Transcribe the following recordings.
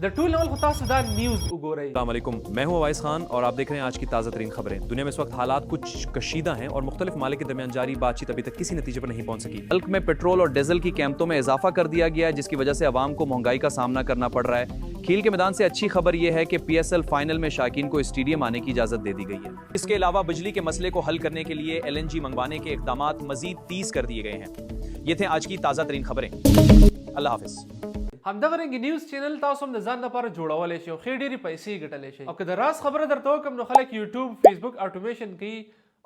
The tool Naval खुता सुदा न्यूज़ उगोरई। अस्सलामुअलैकुम, मैं हूं अवाइस खान और आप देख रहे हैं आज की ताज़ा तरीन खबरें। दुनिया में इस वक्त हालात कुछ कशीदा हैं और मुख्तलिफ मालिक के दरमियान जारी बातचीत अभी तक किसी नतीजे पर नहीं पहुंच सकी। मुल्क में पेट्रोल और डीजल की कीमतों में इजाफा कर दिया गया है, जिसकी वजह से अवाम को महंगाई का सामना करना पड़ रहा है। खेल के मैदान से अच्छी खबर यह है कि PSL फाइनल में शायकीन को स्टेडियम आने की इजाजत दे दी गई है। इसके अलावा बिजली के मसले को हल करने के लिए LNG मंगवाने के इकदाम मजीद तेज कर दिए गए हैं। ये थे आज की ताज़ा तरीन खबरें। अल्लाह हाफिज। हम दغه رنګ نیوز چینل تاسو هم د ځان لپاره جوړولای شئ او خې ډېری پیسې ګټلای شئ او که د راز خبره درته وکم نو خلک یوټیوب فیسبوک اټومیشن کوي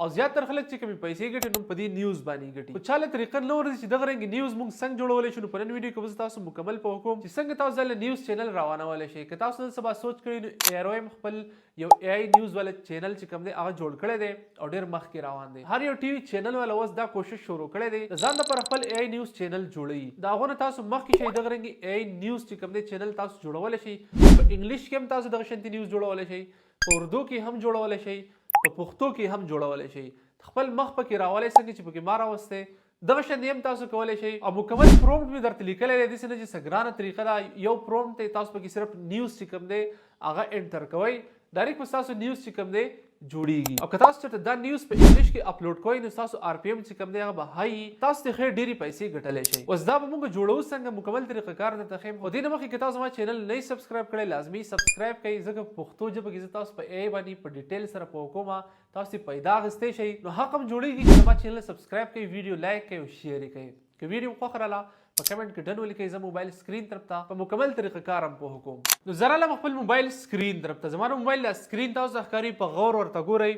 او زیاتره خلک چې کومې پیسې ګټي نو په دې نیوز باندې ګټي خو چاله طریقه نه ورځي چې دغه رنګ نیوز موږ څنګه جوړولای شو نو په نن ویډیو کې به تاسو مکمل په حکم چې څنګه تاسو د نیوز چینل روانولای شئ که تاسو نن سبا سوچ کړئ نو ایرویم خپل یو AI نیوز ول چینل چې کوم دی هغه جوړ کړی دی او ډېر مخکې روان دی هر یو ټي وي چینل ول اوس دا کوشش شروع کړی دی ځان لپاره خپل AI نیوز چینل جوړوي دا غوونه تاسو مخکې شئ دغه رنګ AI نیوز چې کوم دی چینل تاسو جوړولای شئ په انګلیش کې هم تاسو دغه شانتي نیوز جوړولای شئ په اردو کې هم جوړولای شئ په پښتو کې هم جوړولای شئ خپل مخ پکې راولای څنګه چې پکې ما راوسته دغه شان هم تاسو کولای شئ او مکمل پرومپټ می درته لیکلی دی داسې نه چې سګرانه طریقه ده یو پرومپټ دی تاسو پکې صرف نیوز چې کوم دی هغه انټر کوئ ډایرکټ په تاسو نیوز چې کوم دی جوړیږي او که تاسو چېرته دا نیوز په انګلیش کې اپلوډ کوئ نو تاسو RPM چې کوم دی هغه به هاي تاسو ته خیر ډېرې پیسې ګټلی شئ اوس دا به موږ جوړو څنګه مکمل طریقه کار درته ښیم خو دې نه مخکې که تاسو زما چینل نه سبسکرایب کړی لازمي سبسکرایب کړئ ځکه په پښتو ژبه کې زه تاسو په AI باندې په ډیټیل سره په حکومه تاسو ته پیدا اخیستی شئ نو حق هم جوړیږي چې زما چینل سبسکرایب کړئ ویډیو لایک کړئ او شیر یې کړئ که ویډیو خوښ راله په کمنټ کې ډن ولیکئ زه موبایل سکرین طرف ته په مکمل طریقه کار هم په حکم نو زه راغلم خپل موبایل سکرین طرف ته زما موبایل لا سکرین تاسو ته ښکاري په غور ورته ګورئ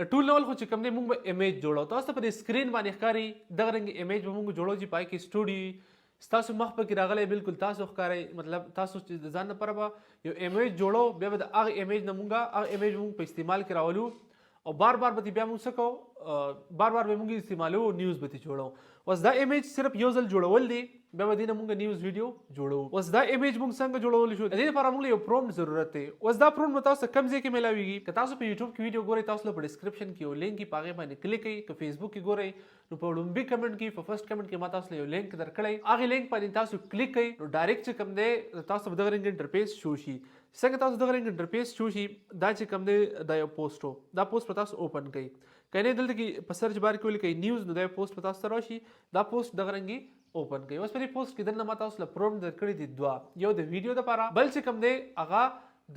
د ټول نول خو چې کوم دی موږ به ایمیج جوړو تاسو ته په دې سکرین باندې ښکاري دغه رنګ ایمیج به موږ جوړو چې پای کې سټوډیو ستاسو مخ پکې راغلی بالکل تاسو ښکارئ مطلب تاسو چې د ځان لپاره به یو ایمیج جوړو بیا به د هغه ایمیج نه موږ هغه ایمیج موږ په استعمال کې راولو او بار بار به بیا موږ څه کوو بار بار به موږ استعمالو نیوز به جوړو اوس دا ایمیج صرف یو ځل جوړول دی بیا به دې نه موږ نیوز ویډیو جوړو اوس دا ایمیج موږ څنګه جوړولی شو د دې لپاره موږ یو پرومپټ ضرورت دی اوس دا پرومپټ تاسو ته کوم ځای کې میلاویږي که تاسو په یوټیوب کې ویډیو ګورئ تاسو په ډسکرپشن کې یو لینک په هغې باندې کلیک کړئ که فیسبوک کې ګورئ نو په لومبي کمنټ کې په فرست کمنټ کې ما تاسو له یو لینک درکړی هغې لینک باندې تاسو کلیک کړئ نو ډایرکټ چې کوم دی تاسو به دغه رنګ انټرفیس شو شي څنګه تاسو دغه رنګ انټرفیس شو شي دا چې کوم دی دا یو پوسټ و دا پوسټ به تاسو اوپن کړئ که نه دلته کې په سرچ بار کې ولیکئ نیوز نو دا یو پوسټ به تاسو ته راشي دا پوسټ دغه رنګې اوپن کړئ اوس په دې پوسټ کې دننه ما تاسو له پرومپټ درکړي دي دوه یو د ویډیو دپاره بل چې کوم دی هغه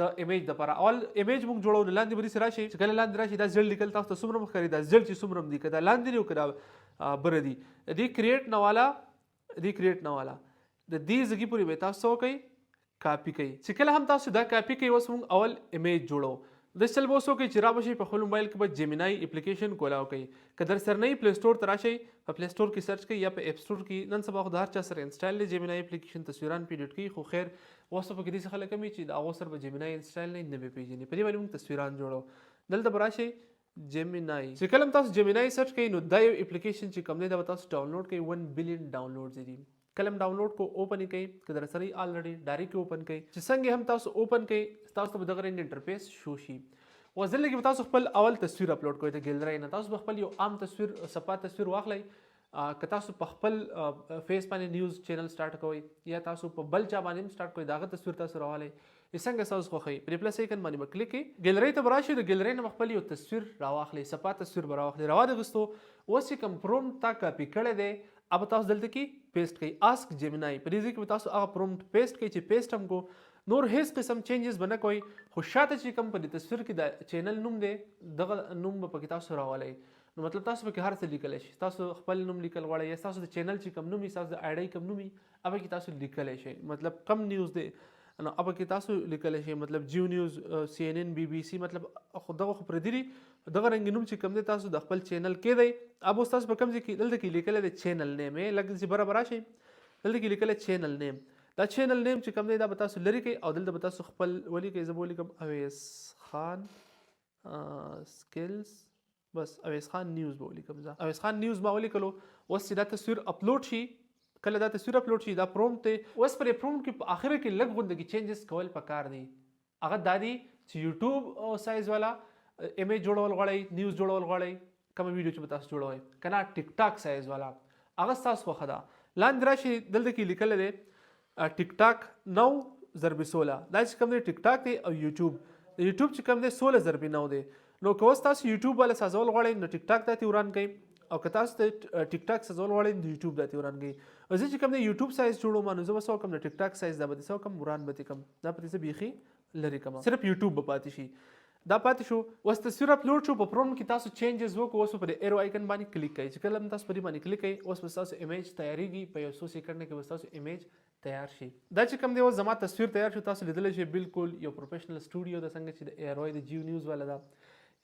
د ایمیج دپاره اول ایمیج موږ جوړو نو لاندې به داسې راشي چې کله لاندې راشي دا زړ لیکل تاسو ته څومره ښکاري دا زړ چې څومره دي که دا لاندې دي او که دا بره دي دې کریټ نه والا د دې ځګي پورې به تاسو څه وکئ کاپي کوي چې کله هم تاسو دا کاپي کوي اوس موږ اول ایمیج جوړو د چل به اوس وکئ چې را به شئ په خپل موبایل کې به جیمینای اپلیکیشن کولاو کوئ که در سره نه پلی سټور ته راشئ په پلی سټور کې سرچ کوئ یا په اپ سټور کې نن سبا خو د هر چا سره انسټال دی جیمینای اپلیکیشن تصویران پې ایډیټ کوي خو خیر اوس په کې داسې خلک هم وي چې د هغو سره به جیمینای انسټال نه به پېژني په دې باندې موږ تصویران جوړو دلته به راشئ جیمینای چې کله هم تاسو جیمینای سرچ کوئ نو دا یو اپلیکیشن چې کوم دی دا به تاسو ډاونلوډ کوئ 1 بلین ډاونلوډز دي کلم ډاونلوډ کو اوپن کوي که در سره الریډي ډایرکټ اوپن کوي چې څنګه هم تاسو اوپن کوي تاسو ته دغه رنګ انټرفیس شو شي اوس دلته کې تاسو خپل اول تصویر اپلوډ کوئ د ګیلرۍ نه تاسو خپل یو عام تصویر صفا تصویر واخلئ که تاسو په خپل فیس باندې نیوز چینل سٹارټ کوئ یا تاسو په بل چا باندې هم سٹارټ کوئ دغه تصویر تاسو راولئ څنګه تاسو خوښوي په پلس ایکن باندې به کلیک کړئ ګیلرۍ ته به راشئ د ګیلرۍ نه خپل یو تصویر راواخلئ صفا تصویر به راواخلئ روا د غوښتو اوس چې کوم پرومپټ تا کاپي کړی دی अब تاسو دلته کې پیسټ کړئ آسک جیمینای په دې ځای کې تاسو هغه پرومپټ پیسټ کړئ چې پیسټ هم کو نور هیڅ قسم چینجز به نه کوئ خو شاته چې کوم په دې تصویر کې د چینل نوم دی دغه نوم به پکې تاسو راولئ نو مطلب تاسو پکې هر څه لیکلی شئ تاسو خپل نوم لیکل غواړئ یا تاسو د چینل چې کوم نوم وي تاسو د آی ډی کوم نوم وي هغه کې تاسو لیکلی شئ مطلب کم نیوز دی نو अब کې تاسو لیکلی شئ مطلب جیو نیوز CNN BBC مطلب خو دغه خو پردي دي دغه رنګ نوم چې کوم دی تاسو د خپل چینل کې دی अब اوس تاسو په کوم ځای کې دلته کې لیکلی دی چینل نیم یې لږ داسې برابر راشئ دلته کې لیکلی چینل نیم دا چینل نیم چې کوم دی دا به تاسو لرې کوئ او دلته به تاسو خپل ولیکئ زه به ولیکم اویس خان سکلز بس اویس خان نیوز به ولیکم زه اویس خان نیوز ما ولیکلو اوس چې دا تصویر اپلوډ شي کله دا تصویر اپلوډ شي دا پرومپټ دی اوس پر پرومپټ کې په اخر کې لږ غوندې چینجز کول پکار دي هغه دا دي چې یوټیوب سایز والا ایمیج جوړول غواړئ نیوز جوړول غواړئ کوم ویډیو چې به تاسو جوړوئ که نه ټیک ټاک سایز والا هغه ستاسو خوښه ده لاندې راشئ دلته کې لیکلی دی ټیک ټاک نو ضرب 16 دا چې کوم دی ټیک ټاک دی او یوټیوب د یوټیوب چې کوم دی 16 ضرب 9 دی نو که اوس تاسو یوټیوب والا سازول غواړئ نو ټیک ټاک ته وران کړئ او که تاسو ته ټیک ټاک سازول غواړئ نو یوټیوب ته وران کړئ او زه چې کوم دی یوټیوب سایز جوړوم نو زه به څه کوم د ټیک ټاک سایز دا به څه کوم وران به کوم دا په دې بیخي لري کوم صرف یوټیوب به پاتې شي دا پاتې شو اوس تصویر اپلوډ شو په پروم کې تاسو چینجز وکړو اوس پر ایرو آیکن باندې کلیک کړئ چې کله تاسو پر باندې کلیک کړئ اوس به تاسو ایمیج تیاریږي په یو څو سکند کې به تاسو ایمیج تیار شي دا چې کوم دی اوس زما تصویر تیار شو تاسو لیدلی شئ بالکل یو پروفیشنل سټوډیو د څنګه چې د ایرو د جیو نیوز والا دا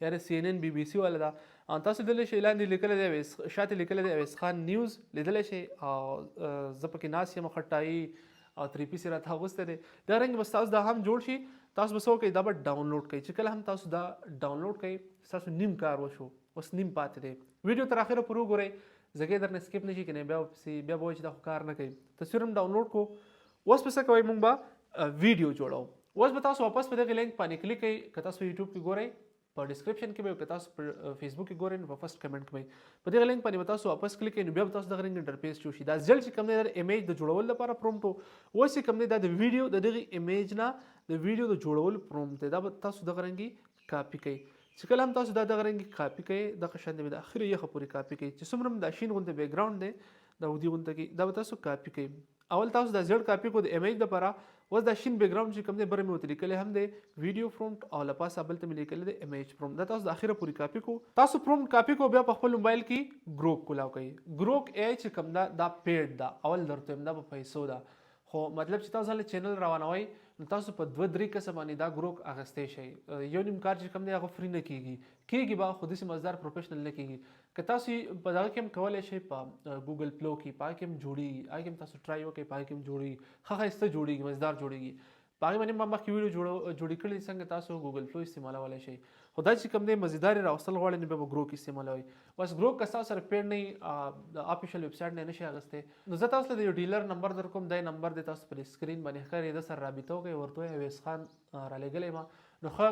یا د سی ان ان بی بی سی والا دا تاسو لیدلی شئ لاندې لیکلی دی اویس شاته لیکلی دی اویس خان نیوز لیدلی شئ او زه پکې ناست یم خټایي او 3 پیس راته اغوستی دی دا رنګ به تاسو دا هم جوړ شي تاسو به څه وکړئ دا به ډاونلوډ کړئ چې کله هم تاسو دا ډاونلوډ کړئ تاسو نیم کار وشو اوس نیم پاتې دی ویډیو تر اخره پورې وګورئ ځکه درنه سکیپ نه شي کنه بیا به وایي چې دا خو کار نه کوي تصویر هم ډاونلوډ کو اوس به څه کوئ موږ به ویډیو جوړو اوس به تاسو واپس په دغه لینک باندې کلیک کړئ که تاسو یوټیوب کې ګورئ په ډسکرپشن کې به که تاسو په فیسبوک کې ګورئ نو په فرست کمنټ کې به په دغه لینک باندې به تاسو واپس کلیک کړئ نو بیا به تاسو دغه رنګ انټرفیس شي دا ځل چې کوم دی د ایمیج د جوړولو لپاره پرومپټ اوس چې کوم دی دا د ویډیو د دغه ایمیج نه د ویډیو د جوړولو پرومپټ دی دا به تاسو دغه رنګي کاپی کړئ چې کله هم تاسو دا دغه رنګي کاپی کړئ دغه شان دی د اخر یخه پورې کاپی کړئ چې څومره دا شین غونډه بیک ګراوند دی دا ودی غونډه کې دا به تاسو کاپی کړئ اول تاسو دا زړ کاپی کو د ایمیج لپاره اوس دا شین بیک ګراوند چې کوم دی بره مې وته لیکلی هم دی ویډیو پرومپټ او لپاسه بل ته مې لیکلی دی ایمیج پرومپټ دا تاسو د اخره پورې کاپی کو تاسو پرومپټ کاپی کو بیا په خپل موبایل کې ګروک کولاو کوئ ګروک ای چې کوم دا پیډ دا اول درته دا په پیسو دا خو مطلب چې تاسو له چینل روانوي نو تاسو په 2-3 کسه باندې دا ګروک اغستې شي یو نیم کار چې کوم دی هغه فری نه کیږي به خودي سي مزدار پروفیشنل نه کیږي که تاسو په دغه کې هم کولای شئ په ګوګل پلو کې پای کې هم جوړیږي هغه کې تاسو ټرای وکړئ پای کې هم جوړیږي ښه ښایسته جوړیږي مزدار جوړیږي پای باندې ما مخکې ویډیو جوړې کړې څنګه تاسو ګوګل پلو استعمالولی شئ خو دا چې کوم دی مزیدار راوستل غواړئ نو بیا به ګروک استعمالوئ بس ګروک که تاسو سره پیډ نه د افیشل ویب سایټ نه نشئ اخیستی نو زه تاسو ته د یو ډیلر نمبر در کوم دی نمبر دی تاسو پر سکرین باندې ښکاري د سره رابطه وکړئ ورته وایئ اویس خان رالیږلی یم نو ښه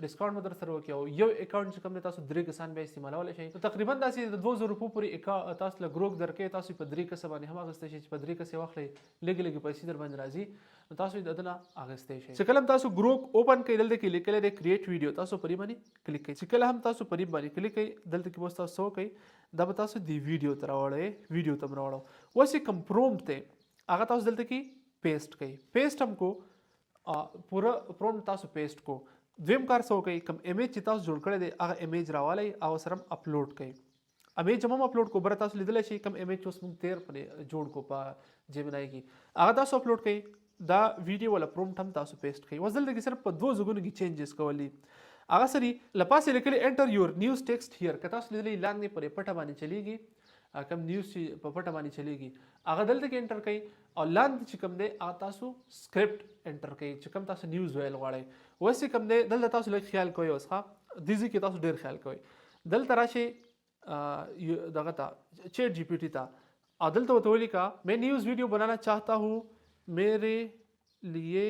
ډسکاونټ به در سره وکړي او یو اکاونټ چې کوم دی تاسو 3 کسان بیا استعمالولی شئ نو تقریبا داسې د 200 روپو پورې تاسو له ګروک درکوي تاسو په 3 کسه باندې هم اخیستی شئ چې په 3 کسې واخلئ لږې لږې پیسې در باندې راځي نو تاسو د دنه اخیستی شئ چې کله هم تاسو ګروک اوپن کړئ دلته کې لیکلی دی کریټ ویډیو تاسو پرې باندې کلیک کړئ چې کله هم تاسو پرې باندې کلیک کړئ دلته کې به تاسو څه وکړئ دا به تاسو د ویډیو ته راوړئ ویډیو ته هم راوړو اوس یې کوم پرومپټ دی هغه تاسو دلته کې پیسټ کړئ پیسټ هم کو پوره پرومپټ تاسو پیسټ کو دویم کار څه وکړئ کوم ایمیج چې تاسو جوړ کړی دی هغه ایمیج راوالی او سره هم اپلوډ کړئ امیج هم اپلوډ کو بره تاسو لیدلی شئ کوم ایمیج چې اوس موږ تیر پرې جوړ کو په جیمنای کې هغه تاسو اپلوډ کړئ دا ویډیو ولا پرومپټ هم تاسو پیسټ کړئ اوس دلته کې صرف په 2 ځایونو کې چینجز کول دي هغه سری لپاسې لیکلي انټر یور نیوز ټیکسټ هیر که تاسو لیدلی لاندې پرې پټه باندې چلیږي کوم نیوز چې په پټه باندې چلیږي هغه دلته کې انټر کړئ او لاندې چې کوم دی هغه تاسو سکرپټ انټر کړئ چې کوم تاسو نیوز ویل غواړئ اوس چې کوم دی دلته تاسو لږ خیال کوئ اوس ښه دې کې تاسو ډېر خیال کوئ دلته راشئ دغه ته چیٹ جی پی ٹی ته اور دلته ورته ولیکه میں نیوز ویڈیو بنانا چاہتا ہوں میرے لیے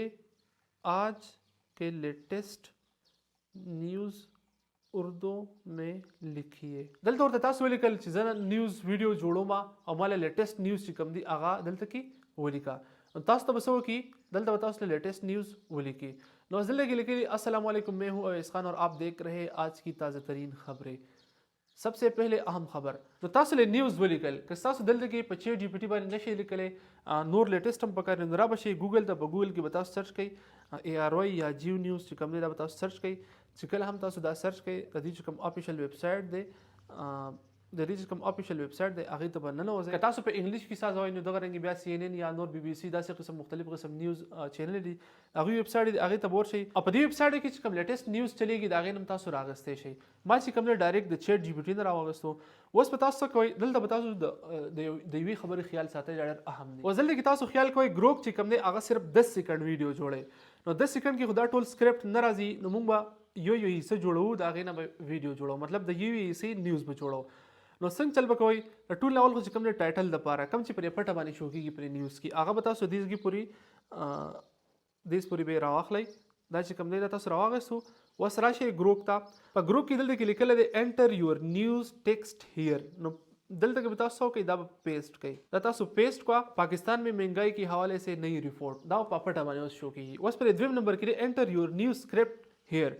آج کے لیٹسٹ نیوز اردو میں لکھیے دلته ورته تاسو ولیکل چې زه نیوز ویډیو جوړوم او مالا لیټیسټ نیوز چې کوم دی هغه دلته کې ولیکه تاسو ته به څه وکړي دلته به تاسو لیټیسټ نیوز ولیکي نو دلته کې لیکلي السلام علیکم میں ہوں اویس خان اور آپ دیکھ رہے آج کی تازہ ترین خبریں سب سے پہلے اهم خبر نو تاسو له نیوز ولیکل که تاسو دلته کې په چیټ جی پی ټي باندې نشئ لیکلی نور لیټیسټ هم پکار نه را بشئ ګوګل ته په ګوګل کې به تاسو سرچ کړئ اے آر وائی یا جیو نیوز چې کوم دی دا به تاسو سرچ کړئ چې کله هم تاسو دا سرچ کړئ د دې چې کوم افیشل ویب سایټ دی د دې چې کوم افیشل ویب سایټ دی هغې ته به ننوځئ که تاسو په انګلیش کې سازوئ نو دغه رنګې بیا سی ان ان یا نور بی بی سی داسې قسم مختلف قسم نیوز چینل دي هغوی ویب سایټ دی هغې ته به ورشئ او په دې ویب سایټ کې چې کوم لیټیسټ نیوز چلیږي د هغې نه هم تاسو راغستی شئ ما چې کوم دی ډایرکټ د چیټ جی پی ټي نه راواغستو اوس به تاسو څه کوئ دلته به تاسو د یوې خبرې خیال ساتئ ډېر اهم دی اوس دلته کې تاسو خیال کوئ ګروک چې کوم دی هغه صرف 10 سیکنډ ویډیو جوړئ نو 10 سیکنډ کې خو دا ټول سکرپټ نه راځي نو موږ به یو حصه جوړو د هغې نه به ویډیو جوړو مطلب د یوې حصې نیوز به جوړو نو څنګه چل به کوئ د ټول اول خو چې کوم دی ټایټل دپاره کوم چې پرې پټه باندې شو کېږي پرې نیوز کې هغه به تاسو دیزګي پورې به یې راواخلئ دا چې کوم دی دا تاسو راواغستو اوس راشئ ګروک ته په ګروک کې دلته کې لیکلی دی انټر یور نیوز ټیکسټ هیر نو دلته کې تاسو کوي دا پیسٹ کوي دا تاسو پیسٹ کو پاکستان में महंगाई के हवाले से नई रिपोर्ट دا په پټه باندې اوس شو کیږي اوس پر دویم نمبر کې انټر یور نیو سکرپټ هیر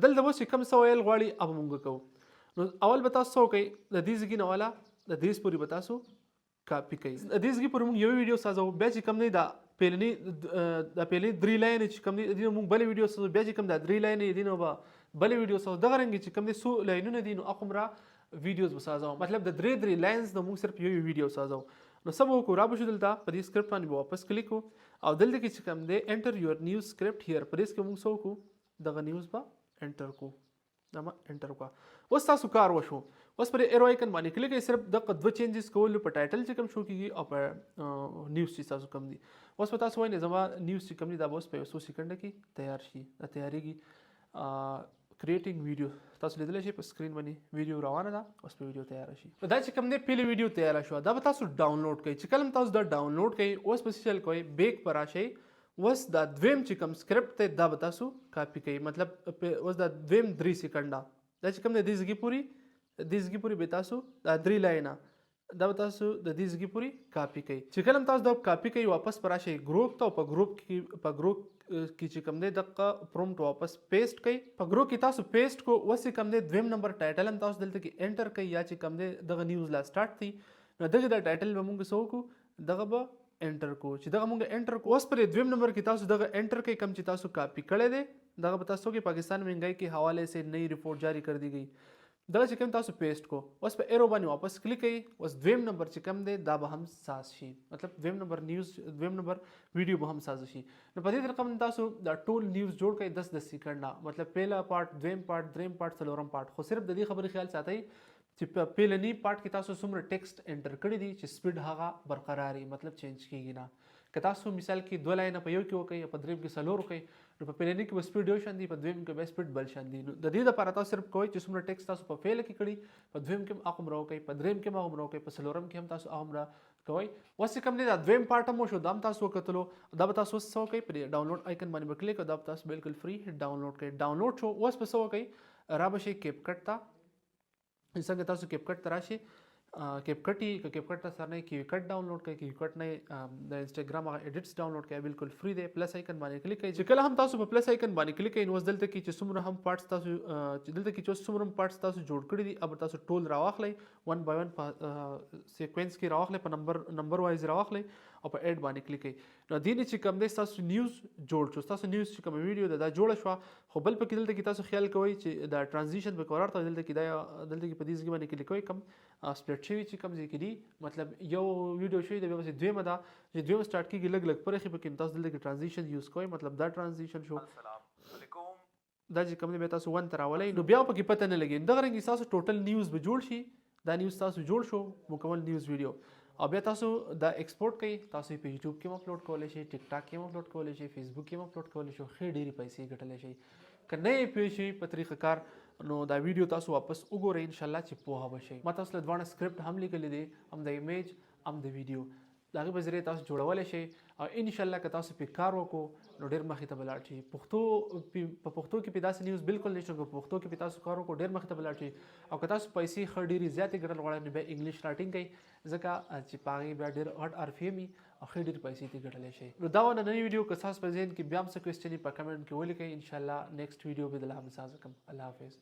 دلته اوس کوم سوال غواړي اب موږ کوو نو اول به تاسو کوي د دې ځګین والا د دې پوری به تاسو کاپی کوي د دې ځګي پر موږ یو ویډیو سازو بیا چې کوم نه دا پیلنی د پیلې درې لاین چې کوم دي موږ بل ویډیو سازو بیا چې کوم دا درې لاین دي نو به بل ویډیو سازو دغه رنګ چې کوم دي سو لاینونه دي نو اقمره ویډیوز بسازو مطلب د درې لاینز د موږ صرف یو ویډیو سازو نو سبو کو را بشو دلته په دې سکرپټ باندې واپس کلیک کو او دلته کې چې کوم دی انټر یور نیو سکرپټ هیر پر دې کې موږ سو کو دغه نیوز با انټر کو دا ما انټر کو اوس تاسو کار وشو اوس پر ایرو آیکن باندې کلیک کوئ صرف د قدوه چینجز کول په ټایټل چې کوم شو کیږي او په نیوز چې تاسو کوم دي اوس په تاسو وایي زما نیوز چې کوم دي دا اوس په 100 سکند کې تیار شي دا تیاریږي creating video تاسو لیدل شي په سکرین باندې ویډیو روانه ده اوس په ویډیو تیار شي دا چې کوم دی پیله ویډیو تیار شو دا به تاسو ډاونلوډ کړئ چې کله تاسو دا ډاونلوډ کړئ اوس په چل کوئ بیک پر راشي اوس دا دویم چې کوم سکرپټ ته دا به تاسو کاپی کړئ مطلب اوس دا دویم 3 سکند دا چې کوم دی د دې پوری به تاسو دا 3 لاینه دا تاسو د دې ځګي پوری کاپی کوي چې کله تاسو دا کاپی کوي واپس پر راشي ګروپ ته په ګروپ کې چې کوم دی دغه پرومپټ واپس پیسٹ کوي په ګروپ کې تاسو پیسٹ کو وسې کوم دی دویم نمبر ټایټل هم تاسو دلته کې انټر کوي یا چې کوم دی دغه نیوز لا سٹارټ تي نو دغه د ټایټل به موږ سو کو دغه به انټر کو چې دغه موږ انټر کو اوس پر دویم نمبر کې تاسو دغه انټر کوي کم چې تاسو کاپی کړی دی دغه به تاسو کې پاکستان महंगाई के हवाले से नई रिपोर्ट जारी कर दी गई دغه چې کوم تاسو پیسٹ کو اوس په ایرو باندې واپس کلیک کړئ اوس دویم نمبر چې کوم دی دا به هم ساز شي مطلب دویم نمبر ویډیو به هم ساز شي نو په دې طریقه تاسو دا ټول نیوز جوړ کړئ 10 سکند مطلب پهلا پارت دویم پارت دریم پارت څلورم پارت خو صرف د دې خبرې خیال ساتئ چې په پیلنی پارت کې تاسو څومره ټیکسټ انټر کړی دی چې سپیډ هغه برقراري مطلب چینج کیږي نه که تاسو مثال کې 2 لاینه په یو کې وکړئ په دریم کې څلور وکړئ نو په پیلنی کې به سپیډ یو شان دی په دویم کې به سپیډ بل شان دی نو د دې لپاره تاسو صرف کوئ چې څومره ټیکسټ تاسو په فیل کې کړی په دویم کې هغه مرو کوي په دریم کې هغه مرو کوي په څلورم کې هم تاسو هغه مرو کوي واسه کوم دی دا دویم پارت مو شو دام تاسو وکړلو دا به تاسو سو کوي پر ډاونلوډ آیکن باندې کلیک دا تاسو بالکل فری ډاونلوډ کوي ډاونلوډ شو اوس په سو کوي را به شي کیپ کټ تا څنګه تاسو کیپ کټ تراشي کیپ کټ ته سره نه کی کټ ډاونلوډ کړئ کی کټ نه د انستګرام هغه ایډیټس ډاونلوډ کړئ بالکل فری دی پلس آیکن باندې کلیک کړئ چې کله هم تاسو په پلس آیکن باندې کلیک کړئ نو دلته کې چې څومره هم پارټس تاسو چې دلته کې چې څومره پارټس تاسو جوړ کړی دي اب تاسو ټول راواخلئ 1 بای 1 په سیکوینس کې راواخلئ په نمبر وایز راواخلئ او په اډ باندې کلیک کړئ نو دینه چې کوم دی تاسو نیوز جوړ شو تاسو نیوز چې کوم ویډیو دا جوړ شو خو بل پکې دلته کې تاسو خیال کوئ چې دا ټرانزیشن به قرار ته دلته کې په دې ځای باندې کلیک کوئ کم سپلیټ شوی چې کوم ځای کې دی مطلب یو ویډیو شوی دی بیا دویمه دا چې دویمه سٹارټ کیږي لګ پرخې پکې تاسو دلته کې ټرانزیشن یوز کوئ مطلب دا ټرانزیشن شو دا چې کوم دی تاسو 1 تراولئ نو بیا پکې پته نه لګي دغه رنګ تاسو ټوټل نیوز به جوړ شي دا نیوز تاسو جوړ شو مکمل نیوز ویډیو او بیا تاسو دا ایکسپورټ کړئ تاسو په یوټیوب کې اپلوډ کولای شئ ټیک ټاک کې اپلوډ کولای شئ فیسبوک کې اپلوډ کولای شئ خې ډېری پیسې ګټلای شئ کنه یې پیښې په طریقه کار نو دا ویډیو تاسو واپس وګورئ ان شاء الله چې پوهه وشئ ما تاسو له دوه سکرپټ هم لیکل دي هم د ایمیج هم د ویډیو داغه په ذریعہ تاسو جوړولای شئ او ان شاء الله که تاسو په کار وکړو نو ډیر مخې ته بلاړ شي په پښتو کې په داسې نیوز بالکل نشته په پښتو کې په تاسو کار وکړو ډیر مخې ته بلاړ شي او که تاسو پیسې خړ ډیری زیاتې ګټل غواړئ نو به انګلیش راټینګ کوئ ځکه چې پاغي بیا ډیر هټ ارفیمي او خړ ډیر پیسې ته ګټلای شي نو دا ونه نوې ویډیو که تاسو په ذهن کې بیا هم څه کوېسچن په کمنټ کې ولیکئ ان شاء الله نیکسټ ویډیو به د الله مساز کوم الله حافظ